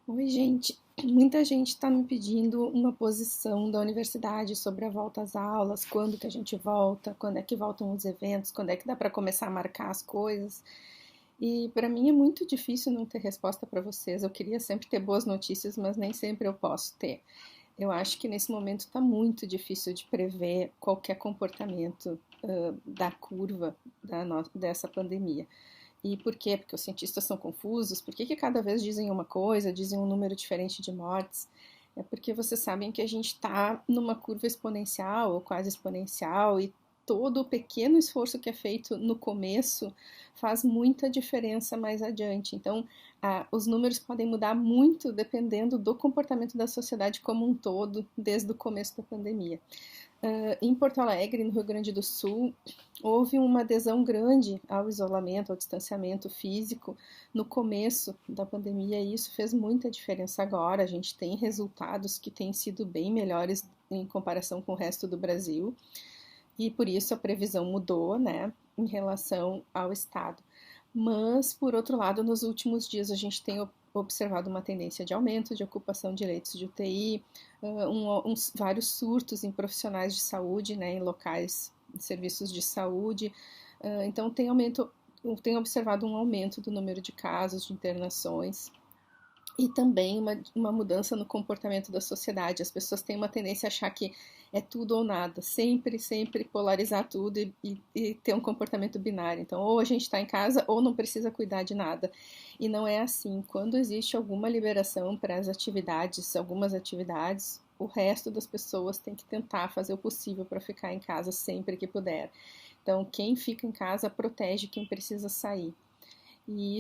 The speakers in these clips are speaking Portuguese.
Oi, gente. Muita gente está me pedindo uma posição da universidade sobre a volta às aulas, quando que a gente volta, quando é que voltam os eventos, quando é que dá para começar a marcar as coisas. E para mim é muito difícil não ter resposta para vocês. Eu queria sempre ter boas notícias, mas nem sempre eu posso ter. Eu acho que nesse momento está muito difícil de prever qualquer comportamento da curva dessa pandemia. E por quê? Porque os cientistas são confusos? Por que cada vez dizem uma coisa, dizem um número diferente de mortes? É porque vocês sabem que a gente está numa curva exponencial ou quase exponencial e todo o pequeno esforço que é feito no começo faz muita diferença mais adiante. Então, os números podem mudar muito dependendo do comportamento da sociedade como um todo desde o começo da pandemia. Em Porto Alegre, no Rio Grande do Sul, houve uma adesão grande ao isolamento, ao distanciamento físico no começo da pandemia e isso fez muita diferença agora. A gente tem resultados que têm sido bem melhores em comparação com o resto do Brasil e por isso a previsão mudou, né, em relação ao estado. Mas, por outro lado, nos últimos dias a gente tem observado uma tendência de aumento de ocupação de leitos de UTI, vários surtos em profissionais de saúde, né, em locais, em serviços de saúde. Então, tem observado um aumento do número de casos, de internações e também uma mudança no comportamento da sociedade. As pessoas têm uma tendência a achar que é tudo ou nada, sempre, sempre polarizar tudo e ter um comportamento binário. Então, ou a gente está em casa ou não precisa cuidar de nada. E não é assim. Quando existe alguma liberação para as atividades, algumas atividades, o resto das pessoas tem que tentar fazer o possível para ficar em casa sempre que puder. Então, quem fica em casa protege quem precisa sair. E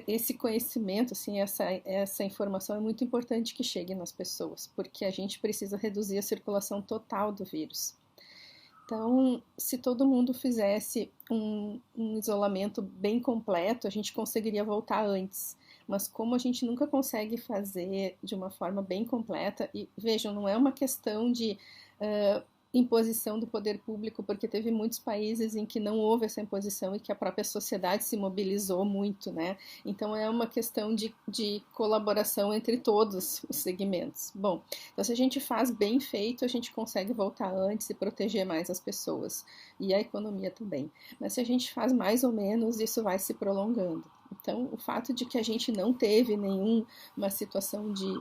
esse conhecimento, assim, essa informação é muito importante que chegue nas pessoas, porque a gente precisa reduzir a circulação total do vírus. Então, se todo mundo fizesse um isolamento bem completo, a gente conseguiria voltar antes. Mas como a gente nunca consegue fazer de uma forma bem completa, e vejam, não é uma questão de imposição do poder público, porque teve muitos países em que não houve essa imposição e que a própria sociedade se mobilizou muito, né? Então é uma questão de colaboração entre todos os segmentos. Bom, então se a gente faz bem feito, a gente consegue voltar antes e proteger mais as pessoas e a economia também. Mas se a gente faz mais ou menos, isso vai se prolongando. Então, o fato de que a gente não teve nenhuma situação de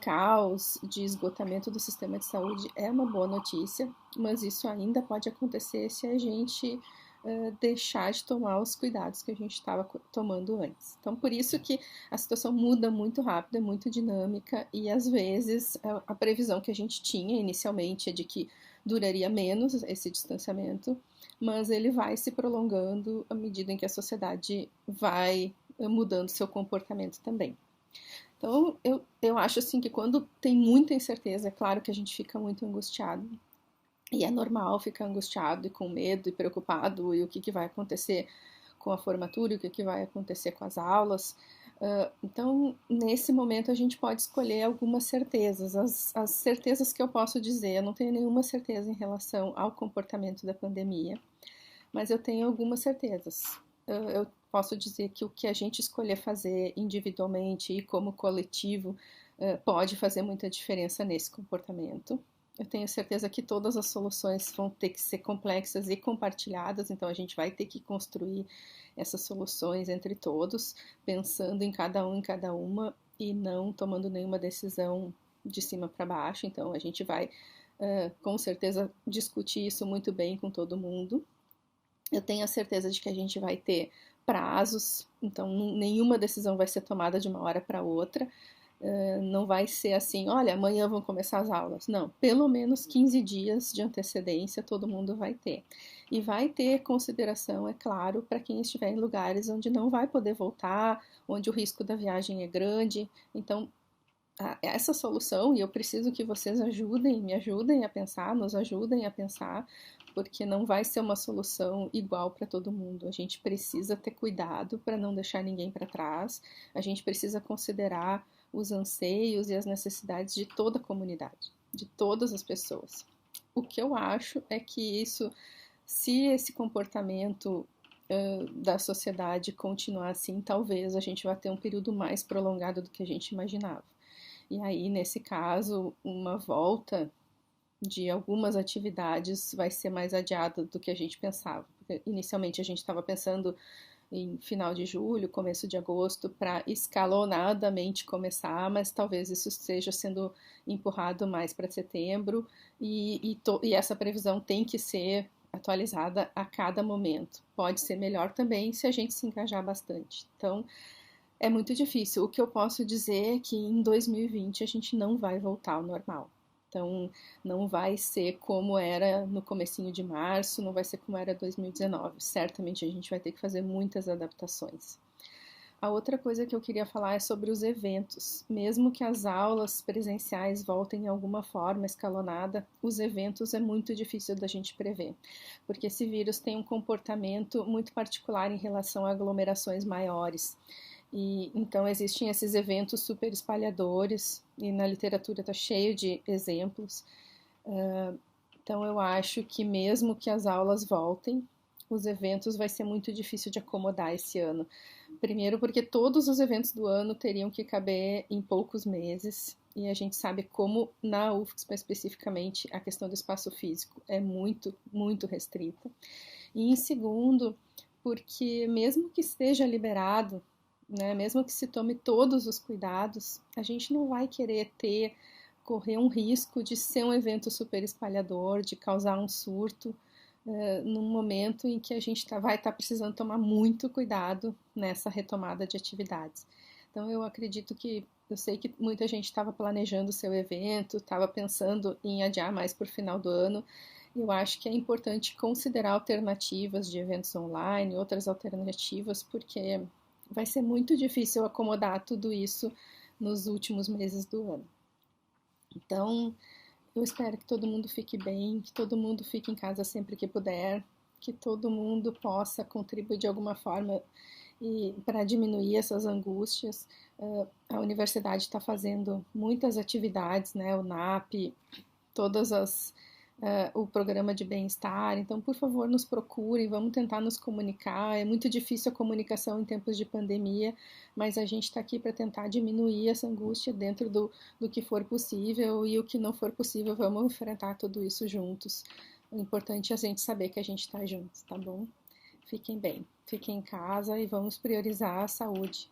caos, de esgotamento do sistema de saúde é uma boa notícia, mas isso ainda pode acontecer se a gente deixar de tomar os cuidados que a gente estava tomando antes. Então, por isso que a situação muda muito rápido, é muito dinâmica e às vezes a previsão que a gente tinha inicialmente é de que duraria menos esse distanciamento, mas ele vai se prolongando à medida em que a sociedade vai mudando seu comportamento também. Então, eu acho assim que quando tem muita incerteza, é claro que a gente fica muito angustiado. E é normal ficar angustiado e com medo e preocupado e o que vai acontecer com a formatura e o que vai acontecer com as aulas. Então, nesse momento, a gente pode escolher algumas certezas. As certezas que eu posso dizer, eu não tenho nenhuma certeza em relação ao comportamento da pandemia, mas eu tenho algumas certezas. Eu posso dizer que o que a gente escolher fazer individualmente e como coletivo pode fazer muita diferença nesse comportamento. Eu tenho certeza que todas as soluções vão ter que ser complexas e compartilhadas, então a gente vai ter que construir essas soluções entre todos, pensando em cada uma e não tomando nenhuma decisão de cima para baixo. Então a gente vai, com certeza, discutir isso muito bem com todo mundo. Eu tenho a certeza de que a gente vai ter prazos, então nenhuma decisão vai ser tomada de uma hora para outra. Não vai ser assim, olha, amanhã vão começar as aulas. Não, pelo menos 15 dias de antecedência todo mundo vai ter. E vai ter consideração, é claro, para quem estiver em lugares onde não vai poder voltar, onde o risco da viagem é grande. Então, essa solução, e eu preciso que vocês me ajudem a pensar, nos ajudem a pensar, porque não vai ser uma solução igual para todo mundo. A gente precisa ter cuidado para não deixar ninguém para trás, a gente precisa considerar os anseios e as necessidades de toda a comunidade, de todas as pessoas. O que eu acho é que se esse comportamento da sociedade continuar assim, talvez a gente vá ter um período mais prolongado do que a gente imaginava. E aí, nesse caso, uma volta de algumas atividades vai ser mais adiada do que a gente pensava. Porque inicialmente a gente estava pensando em final de julho, começo de agosto, para escalonadamente começar, mas talvez isso esteja sendo empurrado mais para setembro, e essa previsão tem que ser atualizada a cada momento. Pode ser melhor também se a gente se engajar bastante. Então, é muito difícil. O que eu posso dizer é que em 2020 a gente não vai voltar ao normal. Então, não vai ser como era no comecinho de março, não vai ser como era 2019. Certamente a gente vai ter que fazer muitas adaptações. A outra coisa que eu queria falar é sobre os eventos. Mesmo que as aulas presenciais voltem em alguma forma escalonada, os eventos é muito difícil da gente prever, porque esse vírus tem um comportamento muito particular em relação a aglomerações maiores. E então existem esses eventos super espalhadores, e na literatura está cheio de exemplos. Então eu acho que mesmo que as aulas voltem, os eventos vai ser muito difícil de acomodar esse ano. Primeiro porque todos os eventos do ano teriam que caber em poucos meses, e a gente sabe como na UFSPA especificamente a questão do espaço físico é muito, muito restrita. E em segundo, porque mesmo que esteja liberado, né, mesmo que se tome todos os cuidados, a gente não vai querer correr um risco de ser um evento super espalhador, de causar um surto, num momento em que a gente vai estar precisando tomar muito cuidado nessa retomada de atividades. Então eu sei que muita gente estava planejando o seu evento, estava pensando em adiar mais para o final do ano. Eu acho que é importante considerar alternativas de eventos online, outras alternativas, porque vai ser muito difícil acomodar tudo isso nos últimos meses do ano. Então, eu espero que todo mundo fique bem, que todo mundo fique em casa sempre que puder, que todo mundo possa contribuir de alguma forma e para diminuir essas angústias. A universidade está fazendo muitas atividades, né? O NAP, todas as o programa de bem-estar. Então, por favor, nos procurem, vamos tentar nos comunicar. É muito difícil a comunicação em tempos de pandemia, mas a gente está aqui para tentar diminuir essa angústia dentro do que for possível, e o que não for possível, vamos enfrentar tudo isso juntos. O importante é a gente saber que a gente está juntos, tá bom? Fiquem bem, fiquem em casa e vamos priorizar a saúde.